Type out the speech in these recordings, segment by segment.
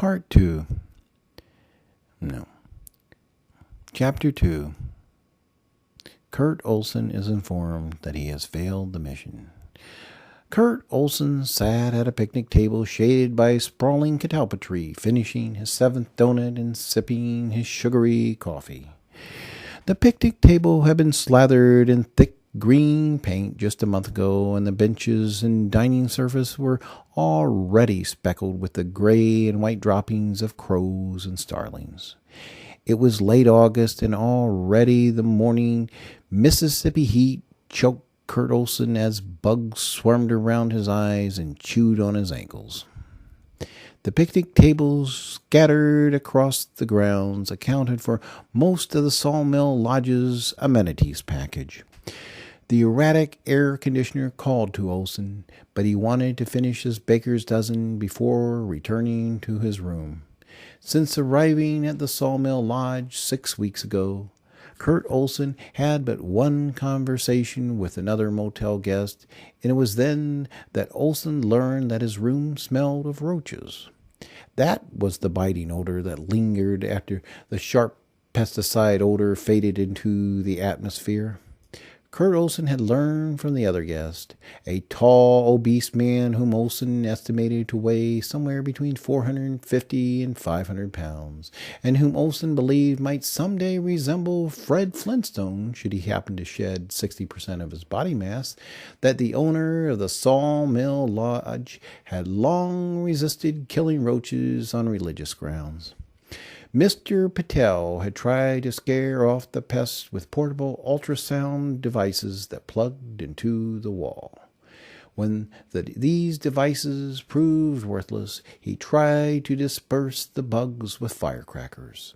Part 2. No. Chapter 2. Kurt Olson is informed that he has failed the mission. Kurt Olson sat at a picnic table shaded by a sprawling catalpa tree, finishing his 7th donut and sipping his sugary coffee. The picnic table had been slathered in thick green paint just a month ago, and the benches and dining surface were already speckled with the gray and white droppings of crows and starlings. It was late August, and already the morning Mississippi heat choked Kurt Olson as bugs swarmed around his eyes and chewed on his ankles. The picnic tables scattered across the grounds accounted for most of the Sawmill Lodge's amenities package. The erratic air conditioner called to Olson, but he wanted to finish his baker's dozen before returning to his room. Since arriving at the Sawmill Lodge 6 weeks ago, Kurt Olson had but one conversation with another motel guest, and it was then that Olson learned that his room smelled of roaches. That was the biting odor that lingered after the sharp pesticide odor faded into the atmosphere. Kurt Olson had learned from the other guest, a tall, obese man whom Olson estimated to weigh somewhere between 450 and 500 pounds, and whom Olson believed might someday resemble Fred Flintstone should he happen to shed 60% of his body mass, that the owner of the Sawmill Lodge had long resisted killing roaches on religious grounds. Mr. Patel had tried to scare off the pests with portable ultrasound devices that plugged into the wall. When these devices proved worthless, he tried to disperse the bugs with firecrackers.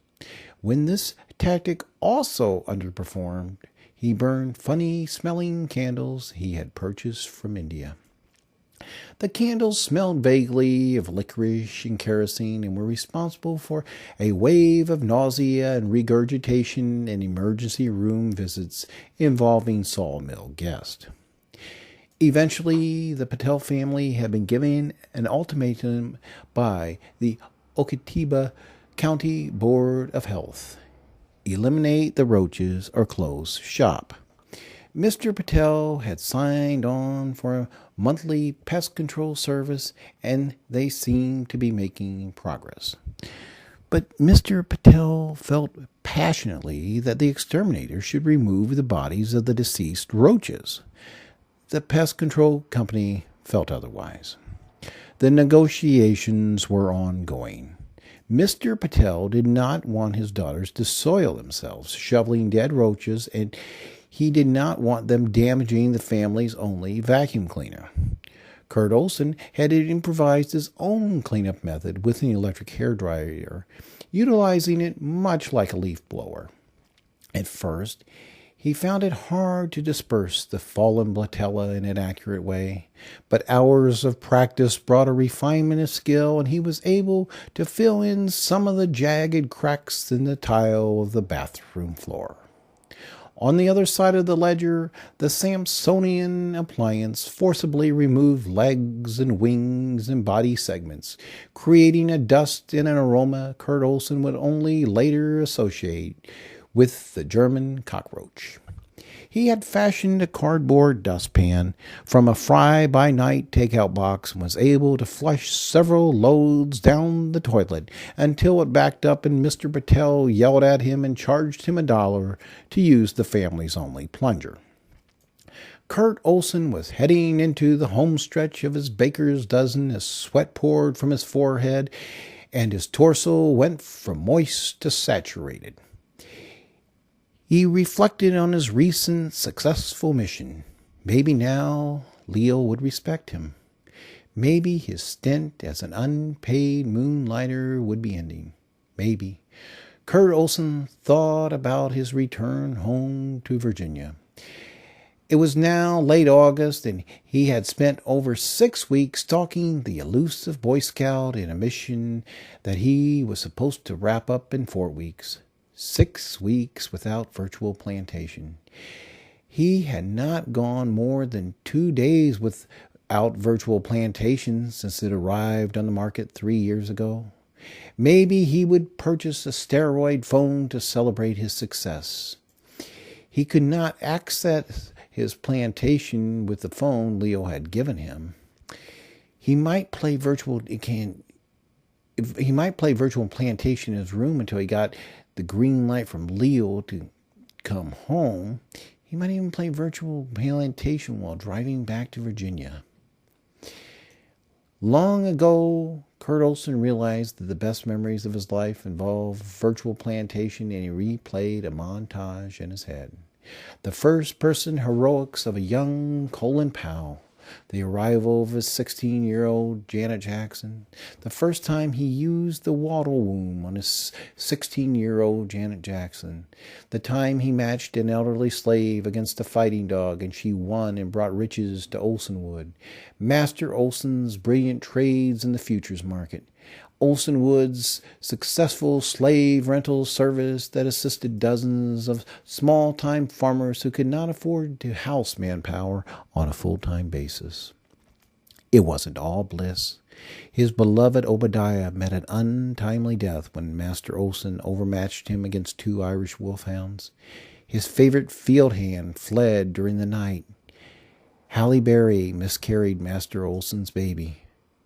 When this tactic also underperformed, he burned funny-smelling candles he had purchased from India. The candles smelled vaguely of licorice and kerosene and were responsible for a wave of nausea and regurgitation and emergency room visits involving Sawmill guests. Eventually, the Patel family had been given an ultimatum by the Okatiba County Board of Health: eliminate the roaches or close shop. Mr. Patel had signed on for a monthly pest control service, and they seemed to be making progress. But Mr. Patel felt passionately that the exterminator should remove the bodies of the deceased roaches. The pest control company felt otherwise. The negotiations were ongoing. Mr. Patel did not want his daughters to soil themselves shoveling dead roaches, and he did not want them damaging the family's only vacuum cleaner. Kurt Olson had improvised his own cleanup method with an electric hairdryer, utilizing it much like a leaf blower. At first, he found it hard to disperse the fallen blatella in an accurate way, but hours of practice brought a refinement of skill, and he was able to fill in some of the jagged cracks in the tile of the bathroom floor. On the other side of the ledger, the Samsonian appliance forcibly removed legs and wings and body segments, creating a dust and an aroma Kurt Olson would only later associate with the German cockroach. He had fashioned a cardboard dustpan from a fly-by-night takeout box and was able to flush several loads down the toilet until it backed up and Mr. Patel yelled at him and charged him $1 to use the family's only plunger. Kurt Olson was heading into the home stretch of his baker's dozen as sweat poured from his forehead and his torso went from moist to saturated. He reflected on his recent successful mission. Maybe now Leo would respect him. Maybe his stint as an unpaid moonlighter would be ending. Maybe. Kurt Olson thought about his return home to Virginia. It was now late August, and he had spent over 6 weeks stalking the elusive Boy Scout in a mission that he was supposed to wrap up in 4 weeks. 6 weeks without virtual plantation. He had not gone more than 2 days without virtual plantation since it arrived on the market 3 years ago. Maybe he would purchase a steroid phone to celebrate his success. He could not access his plantation with the phone Leo had given him. He might play virtual plantation in his room until he got the green light from Leo to come home. He might even play virtual plantation while driving back to Virginia. Long ago, Kurt Olson realized that the best memories of his life involved virtual plantation, and he replayed a montage in his head. The first-person heroics of a young Colin Powell, the arrival of his 16-year-old Janet Jackson, the first time he used the waddle womb on his 16-year-old Janet Jackson, the time he matched an elderly slave against a fighting dog and she won and brought riches to Olsonwood, Master Olson's brilliant trades in the futures market, Olsonwood's successful slave rental service that assisted dozens of small-time farmers who could not afford to house manpower on a full-time basis. It wasn't all bliss. His beloved Obadiah met an untimely death when Master Olson overmatched him against 2 Irish wolfhounds. His favorite field hand fled during the night. Halle Berry miscarried Master Olson's baby.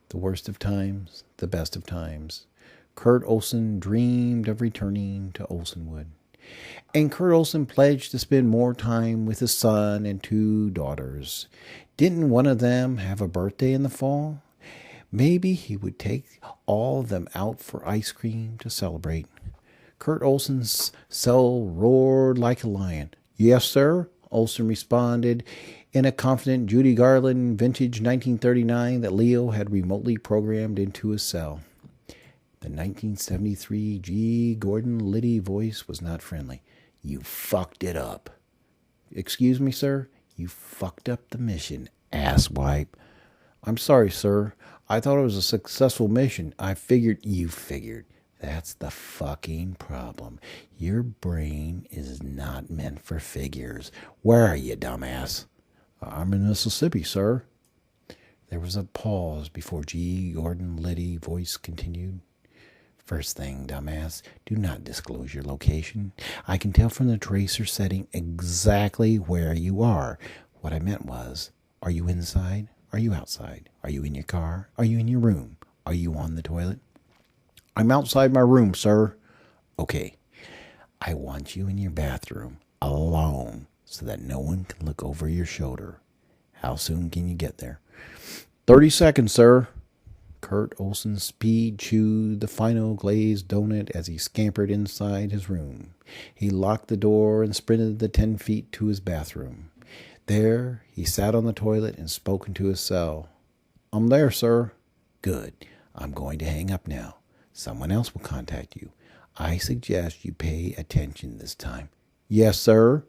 The worst of times, the best of times. Kurt Olson dreamed of returning to Olsonwood. And Kurt Olson pledged to spend more time with his son and 2 daughters. Didn't one of them have a birthday in the fall? Maybe he would take all of them out for ice cream to celebrate. Kurt Olson's cell roared like a lion. "Yes, sir," Olson responded in a confident Judy Garland vintage 1939 that Leo had remotely programmed into his cell. The 1973 G. Gordon Liddy voice was not friendly. "You fucked it up." "Excuse me, sir? You fucked up the mission, asswipe." "I'm sorry, sir. I thought it was a successful mission. I figured." "You figured. That's the fucking problem. Your brain is not meant for figures. Where are you, dumbass?" "I'm in Mississippi, sir." There was a pause before G. Gordon Liddy voice continued. "First thing, dumbass, do not disclose your location. I can tell from the tracer setting exactly where you are. What I meant was, are you inside? Are you outside? Are you in your car? Are you in your room? Are you on the toilet?" "I'm outside my room, sir." "Okay. I want you in your bathroom, alone, so that no one can look over your shoulder. How soon can you get there?" 30 seconds, sir." Kurt Olson speed chewed the final glazed donut as he scampered inside his room. He locked the door and sprinted the 10 feet to his bathroom. There, he sat on the toilet and spoke into his cell. "I'm there, sir." "Good. I'm going to hang up now. Someone else will contact you. I suggest you pay attention this time." "Yes, sir."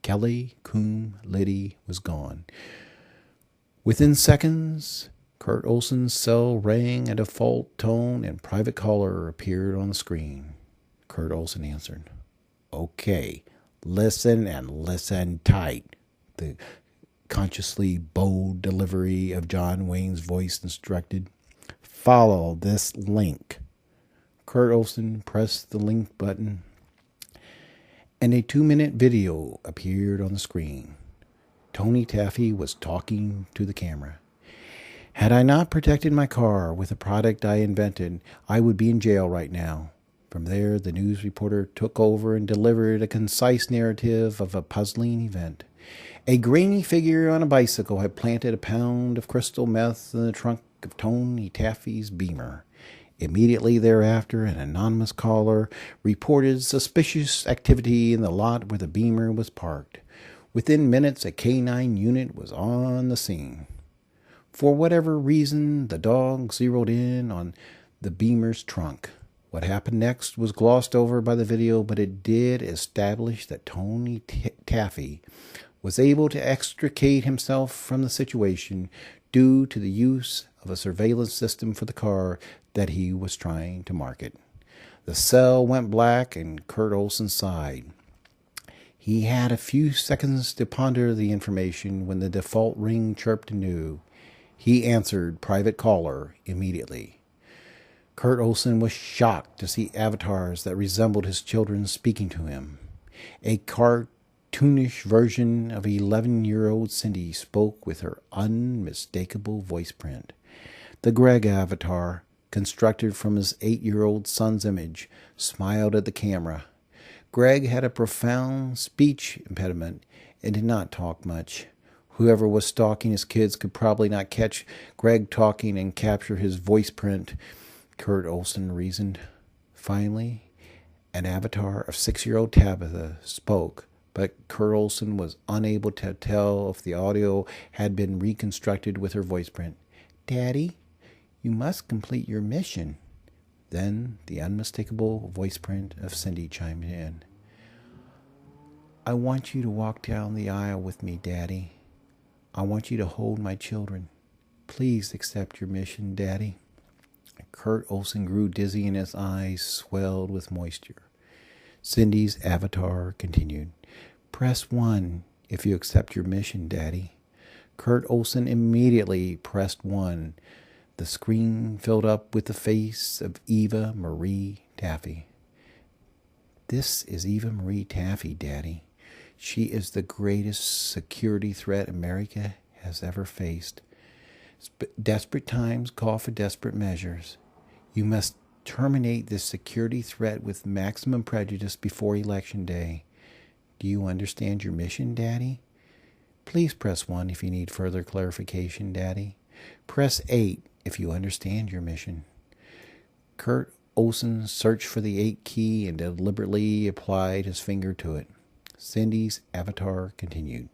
Kelly Coombe Liddy was gone. Within seconds, Kurt Olson's cell rang a default tone and private caller appeared on the screen. Kurt Olson answered. "Okay, listen and listen tight," the consciously bold delivery of John Wayne's voice instructed. "Follow this link." Kurt Olson pressed the link button, and a 2-minute video appeared on the screen. Tony Taffy was talking to the camera. "Had I not protected my car with a product I invented, I would be in jail right now." From there, the news reporter took over and delivered a concise narrative of a puzzling event. A grainy figure on a bicycle had planted a pound of crystal meth in the trunk of Tony Taffy's Beamer. Immediately thereafter, an anonymous caller reported suspicious activity in the lot where the Beamer was parked. Within minutes, a K-9 unit was on the scene. For whatever reason, the dog zeroed in on the Beamer's trunk. What happened next was glossed over by the video, but it did establish that Tony Taffy was able to extricate himself from the situation due to the use of a surveillance system for the car that he was trying to market. The cell went black and Kurt Olson sighed. He had a few seconds to ponder the information when the default ring chirped anew. He answered private caller immediately. Kurt Olson was shocked to see avatars that resembled his children speaking to him. A cartoonish version of 11-year-old Cindy spoke with her unmistakable voice print. The Greg avatar, constructed from his 8-year-old son's image, smiled at the camera. Greg had a profound speech impediment and did not talk much. Whoever was stalking his kids could probably not catch Greg talking and capture his voice print, Kurt Olson reasoned. Finally, an avatar of 6-year-old Tabitha spoke, but Kurt Olson was unable to tell if the audio had been reconstructed with her voice print. "Daddy, you must complete your mission." Then the unmistakable voice print of Cindy chimed in. "I want you to walk down the aisle with me, Daddy. I want you to hold my children. Please accept your mission, Daddy." Kurt Olson grew dizzy and his eyes swelled with moisture. Cindy's avatar continued. "Press 1 if you accept your mission, Daddy." Kurt Olson immediately pressed 1. The screen filled up with the face of Eva Marie Taffy. "This is Eva Marie Taffy, Daddy. She is the greatest security threat America has ever faced. Desperate times call for desperate measures. You must terminate this security threat with maximum prejudice before Election Day. Do you understand your mission, Daddy? Please press 1 if you need further clarification, Daddy. Press 8 if you understand your mission." Kurt Olson searched for the 8 key and deliberately applied his finger to it. Cindy's avatar continued.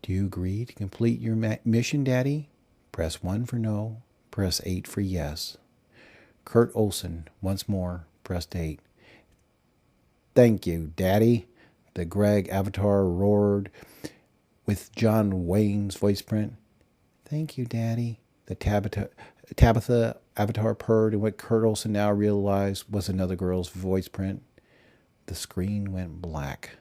"Do you agree to complete your mission, Daddy? Press 1 for no. Press 8 for yes." Kurt Olson once more pressed 8. "Thank you, Daddy," the Greg avatar roared with John Wayne's voice print. "Thank you, Daddy," the Tabitha avatar purred, and what Kurt Olson now realized was another girl's voice print. The screen went black.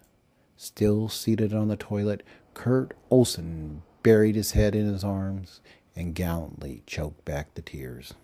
Still seated on the toilet, Kurt Olson buried his head in his arms and gallantly choked back the tears.